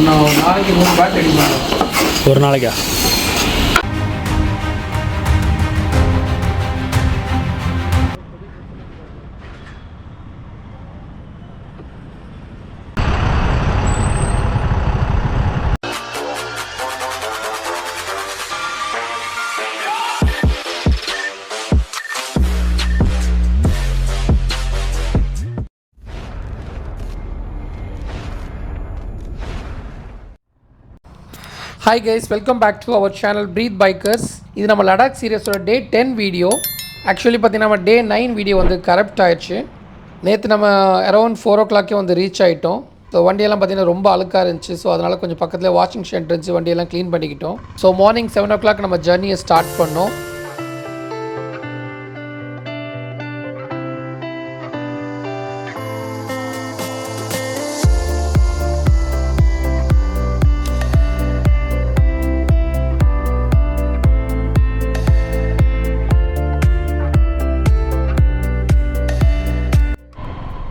நாளைக்கு 3 பேட் அடிப்பாங்க ஒரு நாளைக்கா? Hi guys, welcome back to our channel Breathe Bikers. இது நம்ம லடாக் சீரியஸோட டே 10 வீடியோ. ஆக்சுவலி பார்த்தீங்கன்னா நம்ம டே 9 வீடியோ வந்து கரப்ட் ஆயிடுச்சு. நேற்று நம்ம அரௌண்ட் 4 o'clock வந்து ரீச் ஆகிட்டோம். ஸோ வண்டியெல்லாம் பார்த்தீங்கன்னா ரொம்ப அழுக்காக இருந்துச்சு. ஸோ அதனால் கொஞ்சம் பக்கத்தில் வாஷிங் ஷெட் இருந்துச்சு, வண்டியெல்லாம் க்ளீன் பண்ணிக்கிட்டோம். ஸோ மார்னிங் 7 o'clock நம்ம ஜர்னியை ஸ்டார்ட் பண்ணோம்.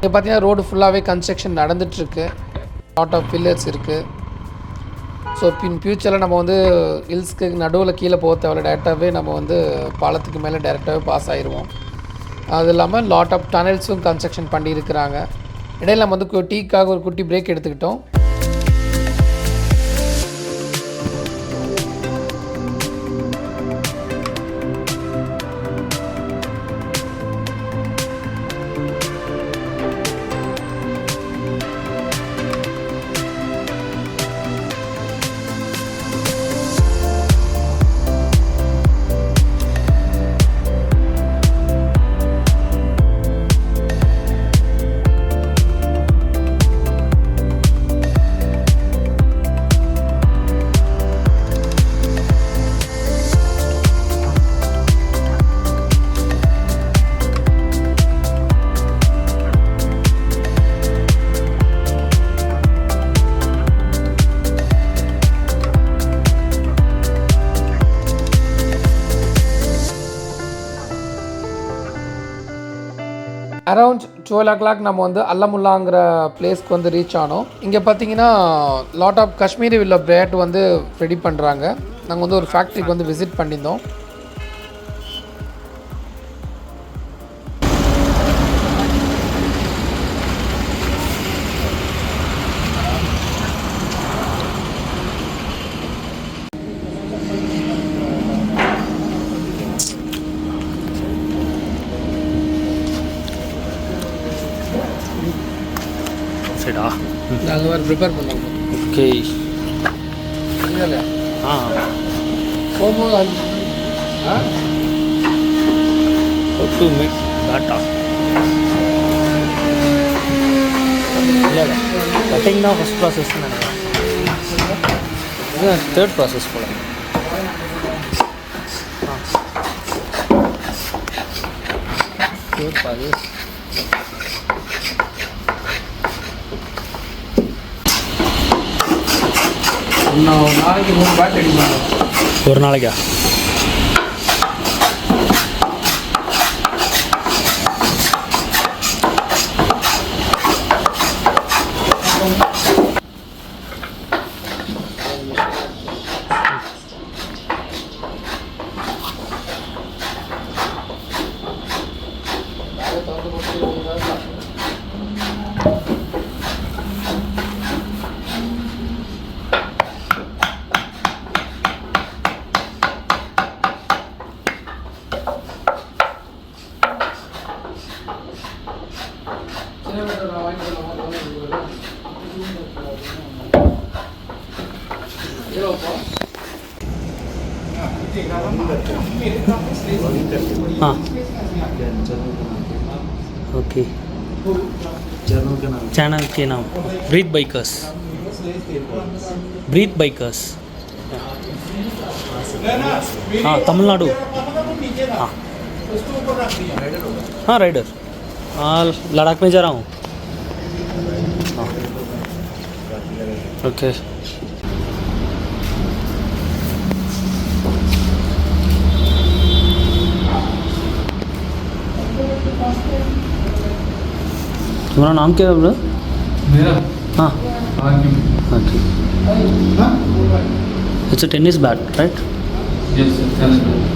இங்கே பார்த்தீங்கன்னா ரோடு ஃபுல்லாகவே கன்ஸ்ட்ரக்ஷன் நடந்துகிட்ருக்கு. லாட் ஆஃப் பில்லர்ஸ் இருக்குது. ஸோ ஃப்யூச்சரில் நம்ம வந்து ஹில்ஸ்க்கு நடுவில் கீழே போக தேவையில்ல, டேரெக்டாகவே நம்ம வந்து பாலத்துக்கு மேலே டேரெக்டாகவே பாஸ் ஆகிடுவோம். அது இல்லாமல் லாட் ஆஃப் டனல்ஸும் கன்ஸ்ட்ரக்ஷன் பண்ணியிருக்கிறாங்க. இடையில் நம்ம வந்து டீக்காக ஒரு குட்டி பிரேக் எடுத்துக்கிட்டோம். அரவுண்ட் 12 o'clock நம்ம வந்து அல்லமுல்லாங்கிற பிளேஸ்க்கு வந்து ரீச் ஆனோம். இங்கே பார்த்தீங்கன்னா lot of Kashmir willow bat வந்து ரெடி பண்ணுறாங்க. நாங்கள் வந்து ஒரு ஃபேக்ட்ரிக்கு வந்து விசிட் பண்ணியிருந்தோம். நாங்கள் வேறு ப்ரிப்பேர் பண்ணுவோம். ஓகே. போகும்போது டாட்டா இல்லை கட்டிங் தான் ஃபஸ்ட் ப்ராசஸ் நினைக்கிறேன். இது தேர்ட் ப்ராசஸ் போல. Third process. நாளைக்கு 3 பேட் அடிப்பாங்க ஒரு நாளைக்கா? हाँ ओके. चैनल के नाम ब्रीथ बाइकर्स. Breathe bikers. हाँ तमिलनाडु. हाँ हाँ राइडर. हाँ लद्दाख में जा रहा हूँ. हाँ ओके. तुम्हारा नाम क्या है ब्रदर? मेरा हाँ Okay. It's a tennis bat, right? Yes, sir. Tennis bat.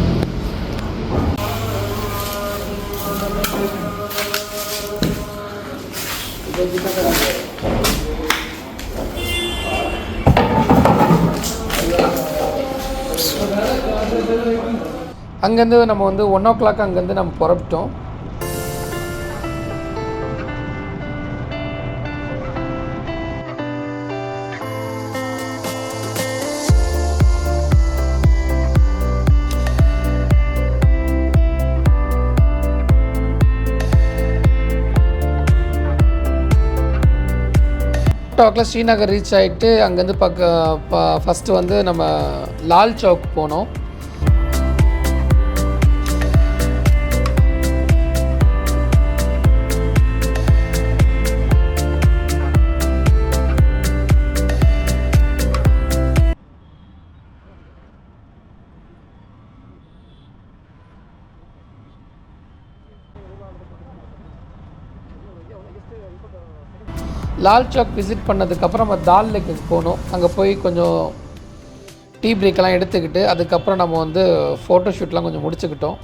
அங்கேருந்து நம்ம வந்து 1 o'clock அங்கேருந்து நம்ம புறப்பட்டோம். டாக்கில் ஸ்ரீநகர் ரீச் ஆகிட்டு அங்கேருந்து ஃபஸ்ட்டு வந்து நம்ம லால் சவுக் போனோம். லால் சவுக் விசிட் பண்ணதுக்கப்புறம் நம்ம தால் லேக்குக்கு போனோம். அங்கே போய் கொஞ்சம் டீ பிரேக்கெல்லாம் எடுத்துக்கிட்டு அதுக்கப்புறம் நம்ம வந்து ஃபோட்டோ ஷூட்லாம் கொஞ்சம் முடிச்சுக்கிட்டோம்.